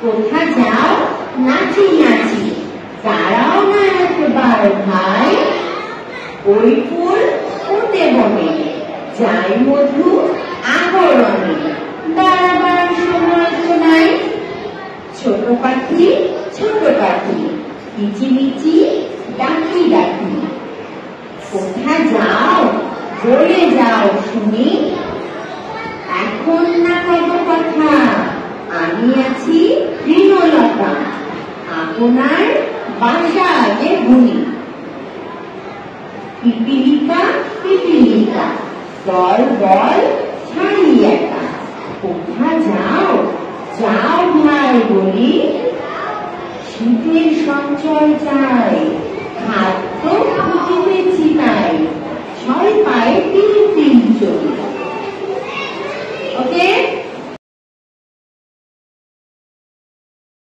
কোথা যাও নাচি নাচি, দাঁড়াও না একবার ভাই। ওই ফুল ফুটে বনে, যাই মধু আহরণে, দাঁড়াবার সময় তো নাই। ছোট পাখি কিচিমিচি ডাকি ডাকি, কোথা যাও বলে যাও শুনি। এখন না কত কথা, আমি আছি তৃণলতা, আপনার বাসা আগে গুনি। পিপিলিকা দল দল ছাড়ি একা, কোথা যাও ভাই বলি। শীতের সঞ্চয় চাই, খাদ্য খুঁজিতেছি তাই, ছয় পায়ে